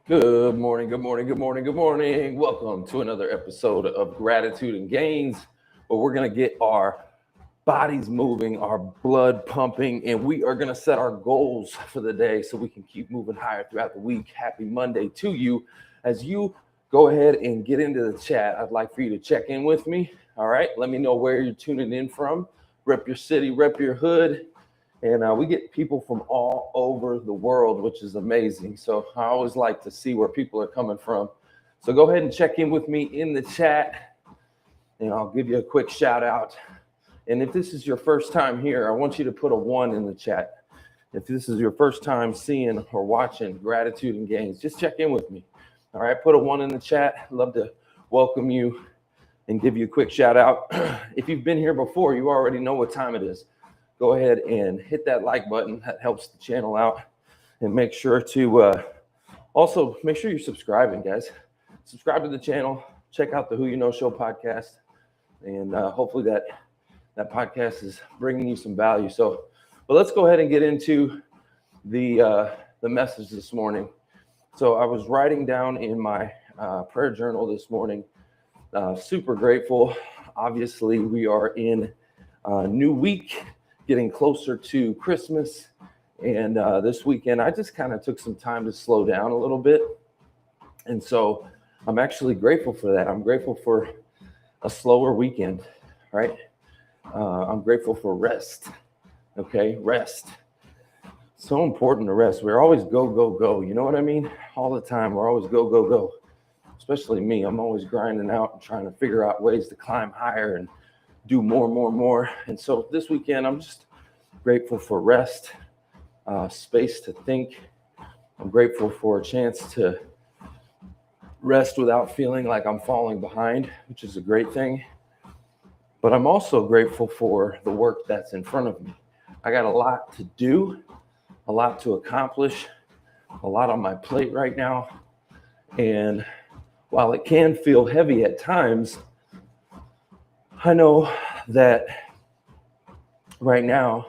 Good morning, good morning, good morning, good morning. Welcome to another episode of Gratitude and Gains, where we're going to get our bodies moving, our blood pumping, and we are going to set our goals for the day so we can keep moving higher throughout the week. Happy Monday to you. As you go ahead and get into the chat, I'd like for you to check in with me. All right, let me know where you're tuning in from. Rep your city, rep your hood. And we get people from all over the world, which is amazing. So I always like to see where people are coming from. So go ahead and check in with me in the chat, and I'll give you a quick shout out. And if this is your first time here, I want you to put a 1 in the chat. If this is your first time seeing or watching Gratitude and Gains, just check in with me. All right, put a 1 in the chat. I'd love to welcome you and give you a quick shout out. If you've been here before, you already know what time it is. Go ahead and hit that like button. That helps the channel out. And make sure to also make sure you're subscribing, guys. Subscribe to the channel. Check out the Who You Know Show podcast. And hopefully that podcast is bringing you some value. So, but let's go ahead and get into the message this morning. So I was writing down in my prayer journal this morning. Super grateful. Obviously, we are in a new week, getting closer to Christmas. And this weekend, I just kind of took some time to slow down a little bit. And so I'm actually grateful for that. I'm grateful for a slower weekend, right? I'm grateful for rest, okay? Rest. So important to rest. We're always go, go, go. You know what I mean? All the time, we're always go, go, go. Especially me. I'm always grinding out and trying to figure out ways to climb higher and do more. And so this weekend, I'm just grateful for rest, space to think. I'm grateful for a chance to rest without feeling like I'm falling behind, which is a great thing. But I'm also grateful for the work that's in front of me. I got a lot to do, a lot to accomplish, a lot on my plate right now. And while it can feel heavy at times, I know that right now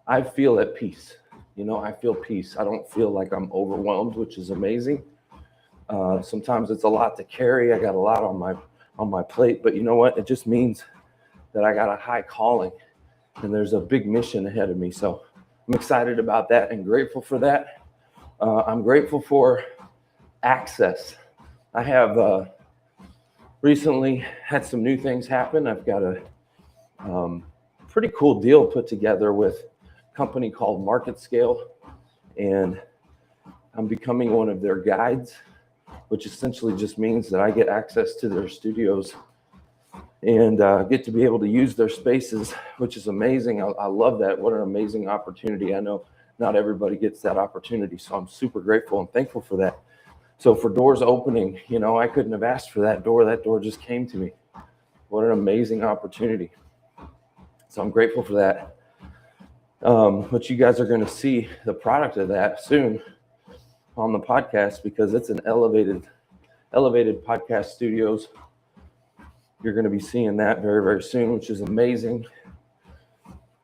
I feel at peace. You know, I feel peace. I don't feel like I'm overwhelmed, which is amazing. Sometimes it's a lot to carry. I got a lot on my plate, but you know what? It just means that I got a high calling and there's a big mission ahead of me. So I'm excited about that and grateful for that. I'm grateful for access. I have recently had some new things happen. I've got a pretty cool deal put together with a company called Market Scale, and I'm becoming one of their guides, which essentially just means that I get access to their studios and get to be able to use their spaces, which is amazing. I love that. What an amazing opportunity. I know not everybody gets that opportunity, so I'm super grateful and thankful for that. So for doors opening, you know, I couldn't have asked for that door. That door just came to me. What an amazing opportunity. So I'm grateful for that. But you guys are going to see the product of that soon on the podcast because it's an elevated podcast studios. You're going to be seeing that very, very soon, which is amazing.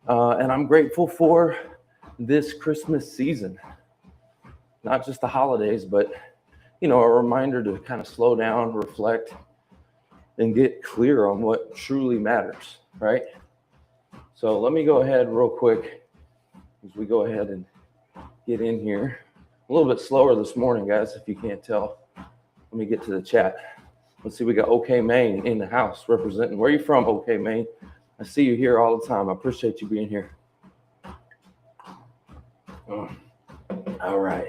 And I'm grateful for this Christmas season. Not just the holidays, but you know, a reminder to kind of slow down, reflect, and get clear on what truly matters, right? So let me go ahead real quick as we go ahead and get in here. A little bit slower this morning, guys, if you can't tell. Let me get to the chat. Let's see, we got OK Maine in the house representing. Where are you from, OK Maine? I see you here all the time. I appreciate you being here. All right.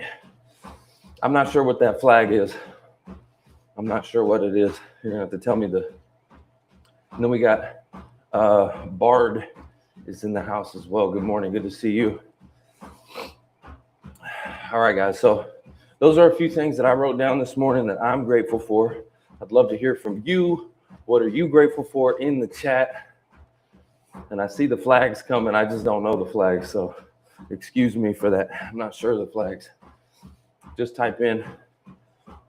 I'm not sure what that flag is. I'm not sure what it is. You're gonna have to tell me and then we got Bard is in the house as well. Good morning. Good to see you. All right, guys. So those are a few things that I wrote down this morning that I'm grateful for. I'd love to hear from you. What are you grateful for in the chat? And I see the flags coming. I just don't know the flags, so excuse me for that. I'm not sure of the flags. Just type in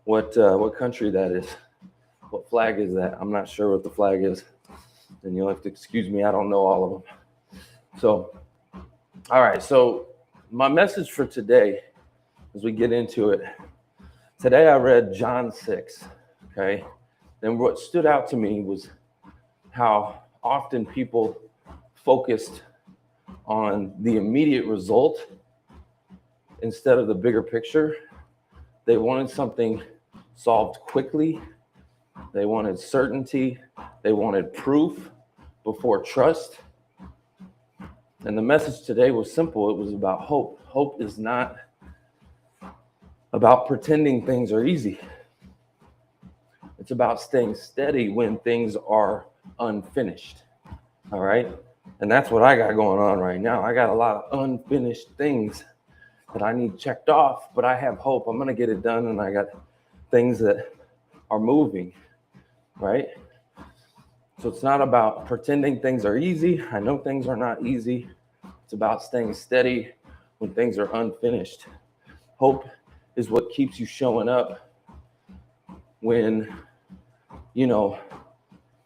what country that is. What flag is that? I'm not sure what the flag is. Then you'll have to excuse me. I don't know all of them. So, all right. So my message for today, as we get into it, Today I read John 6, okay? And what stood out to me was how often people focused on the immediate result instead of the bigger picture. They wanted something solved quickly. They wanted certainty. They wanted proof before trust. And the message today was simple. It was about hope. Hope is not about pretending things are easy. It's about staying steady when things are unfinished. All right? And that's what I got going on right now. I got a lot of unfinished things that I need checked off, but I have hope. I'm going to get it done, and I got things that are moving, right? So it's not about pretending things are easy. I know things are not easy. It's about staying steady when things are unfinished. Hope is what keeps you showing up when,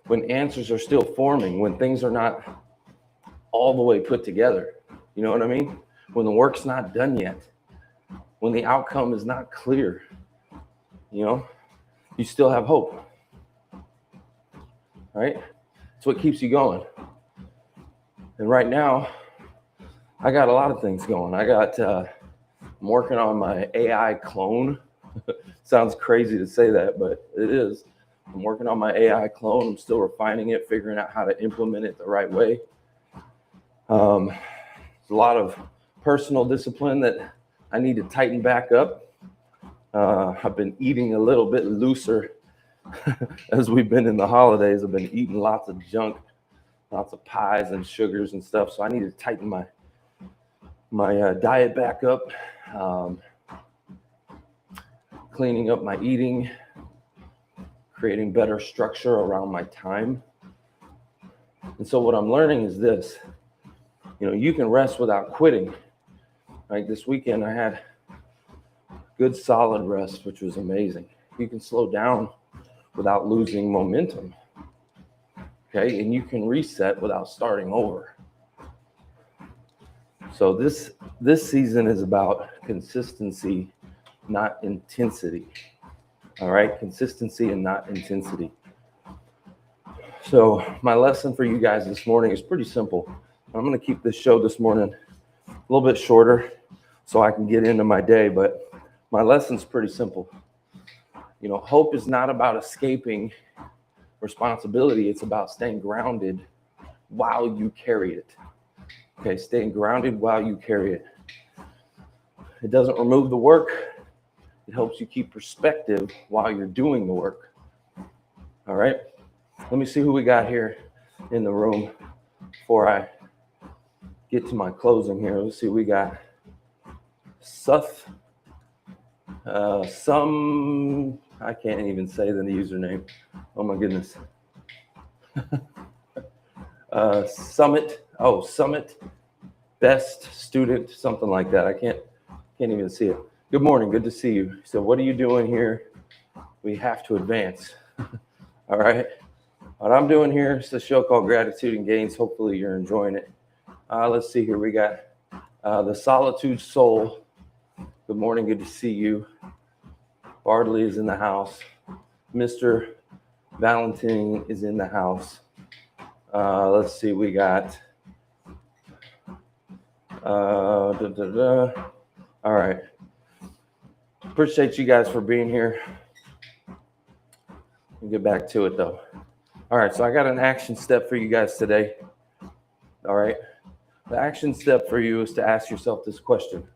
when answers are still forming, when things are not all the way put together. You know what I mean? When the work's not done yet, when the outcome is not clear, you still have hope, right? It's what keeps you going. And right now, I got a lot of things going. I'm working on my AI clone. Sounds crazy to say that, but it is. I'm working on my AI clone. I'm still refining it, figuring out how to implement it the right way. There's a lot of personal discipline that I need to tighten back up. I've been eating a little bit looser as we've been in the holidays. I've been eating lots of junk, lots of pies and sugars and stuff. So I need to tighten my diet back up, cleaning up my eating, creating better structure around my time. And so what I'm learning is this. You can rest without quitting. Right? This weekend I had good solid rest, which was amazing. You can slow down without losing momentum. Okay? And you can reset without starting over. So this season is about consistency, not intensity. All right? Consistency and not intensity. So my lesson for you guys this morning is pretty simple. I'm going to keep this show this morning a little bit shorter so I can get into my day, but my lesson's pretty simple. Hope is not about escaping responsibility. It's about staying grounded while you carry it. Okay, staying grounded while you carry it. It doesn't remove the work. It helps you keep perspective while you're doing the work. All right, let me see who we got here in the room before I get to my closing here. Let's see, we got I can't even say the username. Oh my goodness. Summit best student, something like that. I can't even see it. Good morning, good to see you. So what are you doing here? We have to advance. All right. What I'm doing here is a show called Gratitude and Gains. Hopefully you're enjoying it. Let's see here. We got the Solitude Soul. Good morning. Good to see you. Bardley is in the house. Mr. Valentin is in the house. Let's see. We got. All right. Appreciate you guys for being here. We'll get back to it though. All right. So I got an action step for you guys today. All right. The action step for you is to ask yourself this question.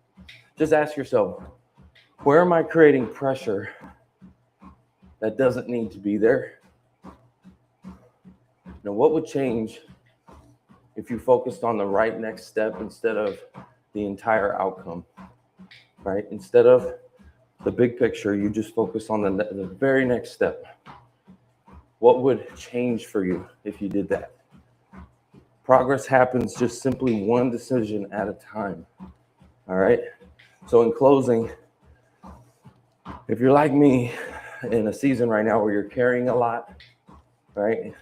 Just ask yourself, where am I creating pressure that doesn't need to be there? What would change if you focused on the right next step instead of the entire outcome, right? Instead of the big picture, you just focus on the very next step. What would change for you if you did that? Progress happens just simply one decision at a time. All right. So in closing, if you're like me in a season right now where you're carrying a lot, right,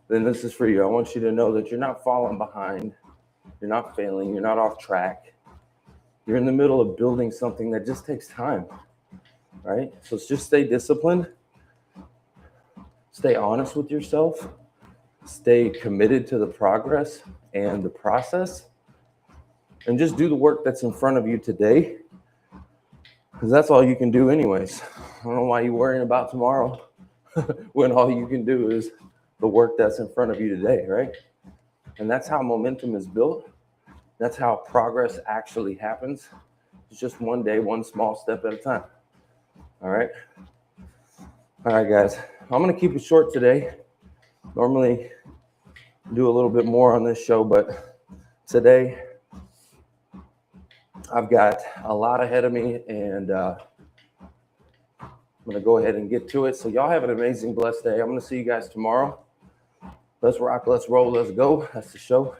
then this is for you. I want you to know that you're not falling behind. You're not failing. You're not off track. You're in the middle of building something that just takes time. right? So just stay disciplined, stay honest with yourself, stay committed to the progress and the process, and just do the work that's in front of you today, because that's all you can do anyways. I don't know why you're worrying about tomorrow when all you can do is the work that's in front of you today, right? And that's how momentum is built. That's how progress actually happens. It's just one day, one small step at a time. All right. All right, guys. I'm going to keep it short today. Normally do a little bit more on this show, but today I've got a lot ahead of me, and I'm going to go ahead and get to it. So y'all have an amazing, blessed day. I'm going to see you guys tomorrow. Let's rock, let's roll, let's go. That's the show.